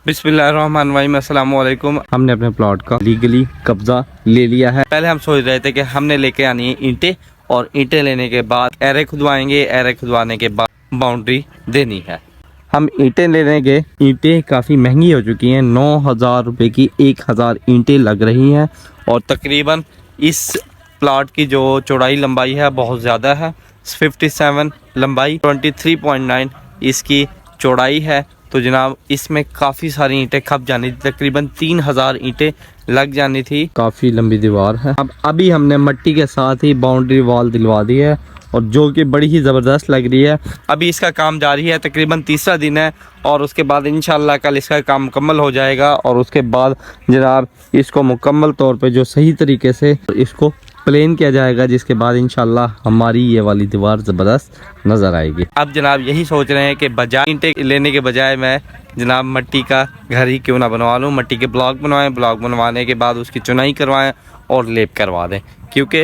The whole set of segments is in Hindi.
बिस्मिल्लाहिर्रहमानिर्रहीम, अस्सलाम वालेकुम। हमने अपने प्लॉट का लीगली कब्जा ले लिया है। पहले हम सोच रहे थे कि हमने लेके आनी है ईंटें और ईंटें लेने के बाद एरे खुदवाएंगे, एरे खुदवाने के बाद बाउंड्री देनी है। हम ईंटें लेने गए, ईंटें काफ़ी महंगी हो चुकी हैं। 9,000 रुपये की 1,000 ईंटें लग रही हैं और तकरीबन इस प्लाट की जो चौड़ाई लंबाई है बहुत ज़्यादा है। 57 लंबाई, 23.9 इसकी चौड़ाई है। तो जनाब इसमें काफ़ी सारी ईंटें खप जानी थी, तकरीबन 3,000 ईंटें लग जानी थी। काफ़ी लंबी दीवार है। अब अभी हमने मिट्टी के साथ ही बाउंड्री वॉल दिलवा दी है और जो कि बड़ी ही ज़बरदस्त लग रही है। अभी इसका काम जारी है, तकरीबन तीसरा दिन है और उसके बाद इंशाल्लाह कल इसका काम मुकम्मल हो जाएगा और उसके बाद जनाब इसको मुकम्मल तौर पे जो सही तरीके से इसको प्लेन किया जाएगा, जिसके बाद इंशाल्लाह हमारी ये वाली दीवार ज़बरदस्त नज़र आएगी। अब जनाब यही सोच रहे हैं कि बजाय ईंटें लेने के बजाय मैं जनाब मिट्टी का घर ही क्यों ना बनवा लूँ। मिट्टी के ब्लॉक बनवाएं, ब्लॉक बनवाने के बाद उसकी चुनाई करवाएं और लेप करवा दें, क्योंकि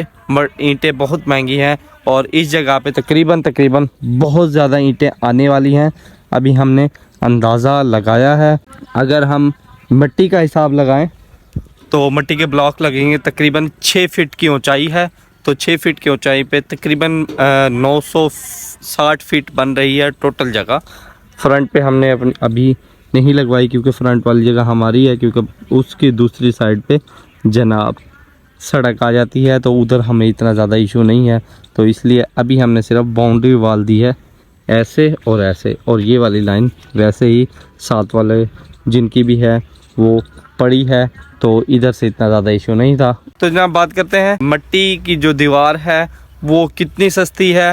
ईंटें बहुत महंगी हैं और इस जगह पे तकरीबन बहुत ज़्यादा ईंटें आने वाली हैं। अभी हमने अंदाज़ा लगाया है, अगर हम मिट्टी का हिसाब लगाएं तो मिट्टी के ब्लॉक लगेंगे। तकरीबन 6 फीट की ऊंचाई है, तो 6 फीट की ऊंचाई पे तकरीबन 960 फीट बन रही है टोटल जगह। फ्रंट पे हमने अपनी अभी नहीं लगवाई क्योंकि फ्रंट वाली जगह हमारी है, क्योंकि उसकी दूसरी साइड पे जनाब सड़क आ जाती है, तो उधर हमें इतना ज़्यादा इशू नहीं है। तो इसलिए अभी हमने सिर्फ बाउंड्री वाल दी है, ऐसे और ऐसे, और ये वाली लाइन वैसे ही साथ वाले जिनकी भी है वो पड़ी है, तो इधर से इतना ज़्यादा इशू नहीं था। तो जनाब बात करते हैं मिट्टी की जो दीवार है वो कितनी सस्ती है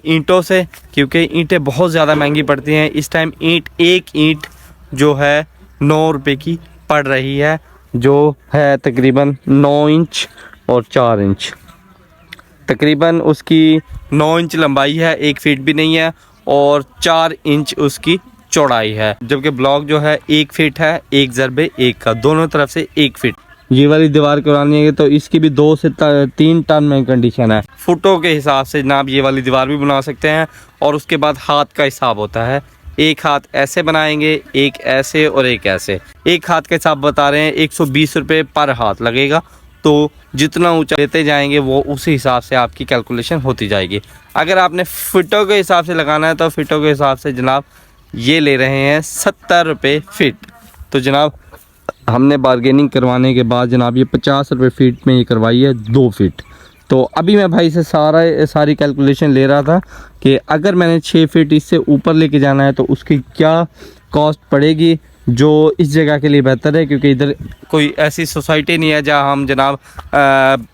ईंटों से, क्योंकि ईंटें बहुत ज़्यादा महंगी पड़ती हैं। इस टाइम एक ईंट जो है 9 रुपये की पड़ रही है, जो है तकरीबन 9 इंच और 4 इंच। तकरीबन उसकी 9 इंच लंबाई है, 1 फीट भी नहीं है, और 4 इंच उसकी चौड़ाई है। जबकि ब्लॉक जो है 1 फीट है, 1 ज़रबे 1 का, दोनों तरफ से 1 फीट। ये वाली दीवार करानी है तो इसकी भी 2 से 3 टन में कंडीशन है। फुटों के हिसाब से जनाब ये वाली दीवार भी बना सकते हैं। और उसके बाद हाथ का हिसाब होता है, एक हाथ ऐसे बनाएंगे, एक ऐसे और एक ऐसे। एक हाथ का हिसाब बता रहे हैं 120 रुपये पर हाथ लगेगा। तो जितना ऊंचा लेते जाएंगे वो उसी हिसाब से आपकी कैलकुलेशन होती जाएगी। अगर आपने फिटों के हिसाब से लगाना है तो फिटों के हिसाब से जनाब ये ले रहे हैं 70 रुपये फीट। तो जनाब हमने बारगेनिंग करवाने के बाद जनाब ये 50 रुपये फीट में ये करवाई है 2 फीट। तो अभी मैं भाई से सारी कैलकुलेशन ले रहा था कि अगर मैंने 6 फीट इससे ऊपर लेके जाना है तो उसकी क्या कॉस्ट पड़ेगी, जो इस जगह के लिए बेहतर है, क्योंकि इधर कोई ऐसी सोसाइटी नहीं है जहां हम जनाब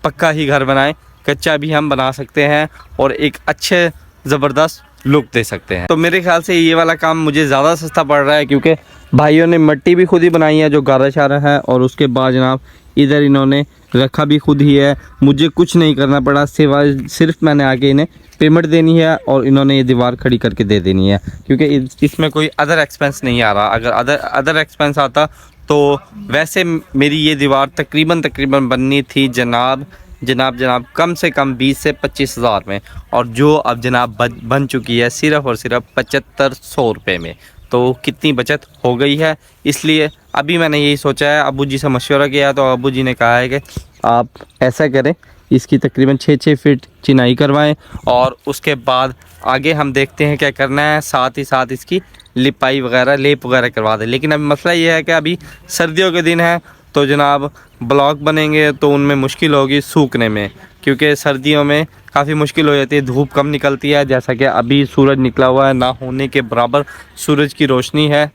पक्का ही घर बनाएं, कच्चा भी हम बना सकते हैं और एक अच्छे ज़बरदस्त लुक दे सकते हैं। तो मेरे ख्याल से ये वाला काम मुझे ज़्यादा सस्ता पड़ रहा है, क्योंकि भाइयों ने मिट्टी भी खुद ही बनाई है जो गारा शारा है, और उसके बाद जनाब इधर इन्होंने रखा भी खुद ही है। मुझे कुछ नहीं करना पड़ा, सिवाय सिर्फ मैंने आगे इन्हें पेमेंट देनी है और इन्होंने ये दीवार खड़ी करके दे देनी है, क्योंकि इसमें कोई अदर एक्सपेंस नहीं आ रहा। अगर अदर एक्सपेंस आता तो वैसे मेरी ये दीवार तकरीबन बननी थी जनाब कम से कम 20 से 25 हज़ार में, और जो अब जनाब बन चुकी है सिर्फ़ और सिर्फ 7500 रुपये में। तो कितनी बचत हो गई है। इसलिए अभी मैंने यही सोचा है, अबू जी से मशवरा किया तो अबू जी ने कहा है कि आप ऐसा करें, इसकी तकरीबन 6 फीट चिनाई करवाएं और उसके बाद आगे हम देखते हैं क्या करना है। साथ ही साथ इसकी लिपाई वगैरह, लेप वगैरह करवा दें। लेकिन अभी मसला ये है कि अभी सर्दियों के दिन है, तो जनाब ब्लॉक बनेंगे तो उनमें मुश्किल होगी सूखने में, क्योंकि सर्दियों में काफ़ी मुश्किल हो जाती है, धूप कम निकलती है। जैसा कि अभी सूरज निकला हुआ है, ना होने के बराबर सूरज की रोशनी है,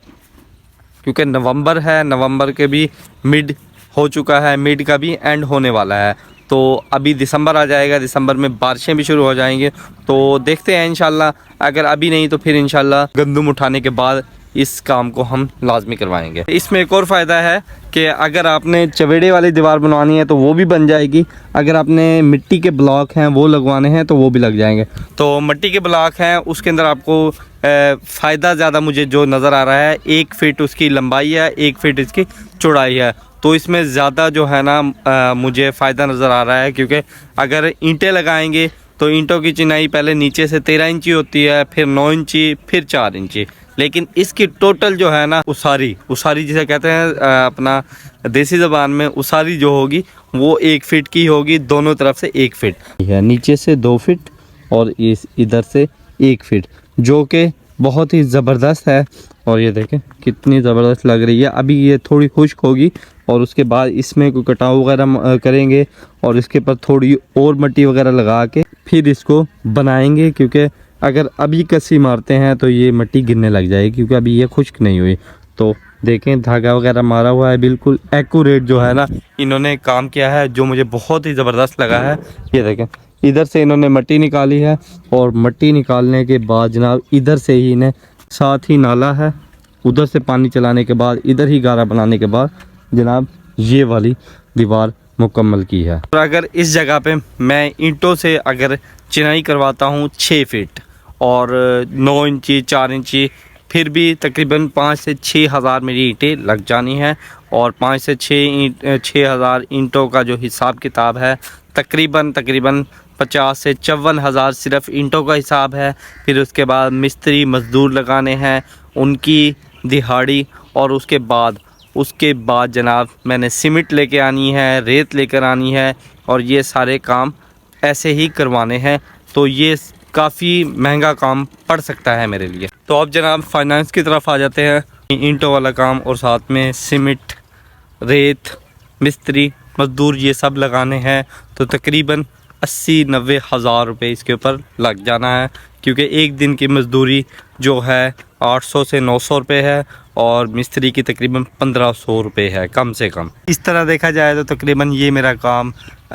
क्योंकि नवंबर है, नवंबर के भी मिड हो चुका है, मिड का भी एंड होने वाला है। तो अभी दिसंबर आ जाएगा, दिसंबर में बारिशें भी शुरू हो जाएंगी। तो देखते हैं इंशाल्लाह, अगर अभी नहीं तो फिर इंशाल्लाह गंदम उठाने के बाद इस काम को हम लाजमी करवाएंगे। इसमें एक और फ़ायदा है कि अगर आपने चवेड़े वाली दीवार बनवानी है तो वो भी बन जाएगी, अगर आपने मिट्टी के ब्लॉक हैं वो लगवाने हैं तो वो भी लग जाएंगे। तो मिट्टी के ब्लॉक हैं उसके अंदर आपको फ़ायदा ज़्यादा मुझे जो नज़र आ रहा है, 1 फीट उसकी लंबाई है, 1 फीट इसकी चौड़ाई है। तो इसमें ज़्यादा जो है ना मुझे फ़ायदा नज़र आ रहा है, क्योंकि अगर ईंटें लगाएंगे तो ईंटों की चिनाई पहले नीचे से 13 इंची होती है, फिर 9 इंची, फिर 4 इंची। लेकिन इसकी टोटल जो है ना उसारी जिसे कहते हैं अपना देसी ज़बान में उसारी जो होगी वो 1 फीट की होगी, दोनों तरफ से 1 फीट है, नीचे से 2 फीट और इस इधर से 1 फीट, जो कि बहुत ही ज़बरदस्त है। और ये देखें कितनी ज़बरदस्त लग रही है। अभी ये थोड़ी खुश्क होगी और उसके बाद इसमें कोई कटाव वगैरह करेंगे और इसके ऊपर थोड़ी और मिट्टी वगैरह लगा के फिर इसको बनाएंगे, क्योंकि अगर अभी कसी मारते हैं तो ये मिट्टी गिरने लग जाएगी, क्योंकि अभी ये खुश्क नहीं हुई। तो देखें धागा वगैरह मारा हुआ है, बिल्कुल एक्यूरेट जो है ना इन्होंने काम किया है, जो मुझे बहुत ही ज़बरदस्त लगा है। ये देखें इधर से इन्होंने मिट्टी निकाली है और मिट्टी निकालने के बाद जनाब इधर से ही इन्हें साथ ही नाला है, उधर से पानी चलाने के बाद इधर ही गारा बनाने के बाद जनाब ये वाली दीवार मुकम्मल की है। और अगर इस जगह पे मैं ईंटों से अगर चिनाई करवाता हूँ 6 फीट और 9 इंची 4 इंची, फिर भी तकरीबन 5 से 6 हज़ार मेरी ईंटें लग जानी हैं। और 5 से 6 हज़ार ईंटों का जो हिसाब किताब है तकरीबन 50 से 54 हज़ार सिर्फ ईंटों का हिसाब है। फिर उसके बाद मिस्त्री मज़दूर लगाने हैं, उनकी दिहाड़ी, और उसके बाद जनाब मैंने सीमेंट लेके आनी है, रेत लेकर आनी है, और ये सारे काम ऐसे ही करवाने हैं। तो ये काफ़ी महंगा काम पड़ सकता है मेरे लिए। तो अब जनाब फाइनेंस की तरफ आ जाते हैं। ईंटों वाला काम और साथ में सीमेंट, रेत, मिस्त्री, मज़दूर ये सब लगाने हैं, तो तकरीबन 80-90 हज़ार रुपये इसके ऊपर लग जाना है, क्योंकि एक दिन की मज़दूरी जो है 800 से 900 रुपये है और मिस्त्री की तकरीबन 1500 रुपये है कम से कम। इस तरह देखा जाए तो तकरीबन ये मेरा काम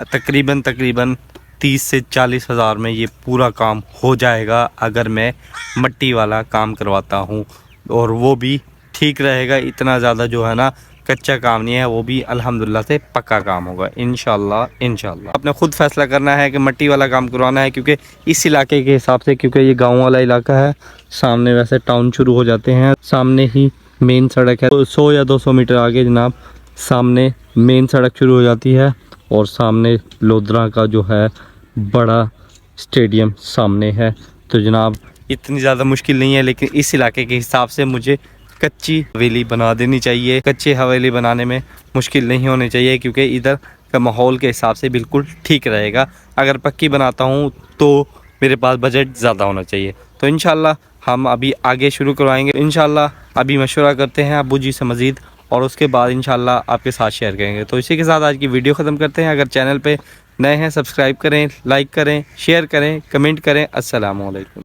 तकरीबन 30 से 40 हज़ार में ये पूरा काम हो जाएगा, अगर मैं मिट्टी वाला काम करवाता हूँ, और वो भी ठीक रहेगा। इतना ज़्यादा जो है ना कच्चा काम नहीं है, वो भी अल्हम्दुलिल्लाह से पक्का काम होगा इंशाल्लाह। आपने ख़ुद फैसला करना है कि मिट्टी वाला काम करवाना है, क्योंकि इस इलाके के हिसाब से, क्योंकि ये गांव वाला इलाका है, सामने वैसे टाउन शुरू हो जाते हैं, सामने ही मेन सड़क है, 100 या 200 मीटर आगे जनाब सामने मेन सड़क शुरू हो जाती है, और सामने लोधरा का जो है बड़ा स्टेडियम सामने है। तो जनाब इतनी ज़्यादा मुश्किल नहीं है, लेकिन इस इलाके के हिसाब से मुझे कच्ची हवेली बना देनी चाहिए। कच्ची हवेली बनाने में मुश्किल नहीं होनी चाहिए, क्योंकि इधर का माहौल के हिसाब से बिल्कुल ठीक रहेगा। अगर पक्की बनाता हूँ तो मेरे पास बजट ज़्यादा होना चाहिए। तो इंशाल्लाह हम अभी आगे शुरू करवाएंगे। इंशाल्लाह अभी मशवरा करते हैं अब्बू जी से मज़ीद, और उसके बाद इंशाल्लाह आपके साथ शेयर करेंगे। तो इसी के साथ आज की वीडियो ख़त्म करते हैं। अगर चैनल पे नए हैं सब्सक्राइब करें, लाइक करें, शेयर करें, कमेंट करें। अस्सलामु अलैकुम।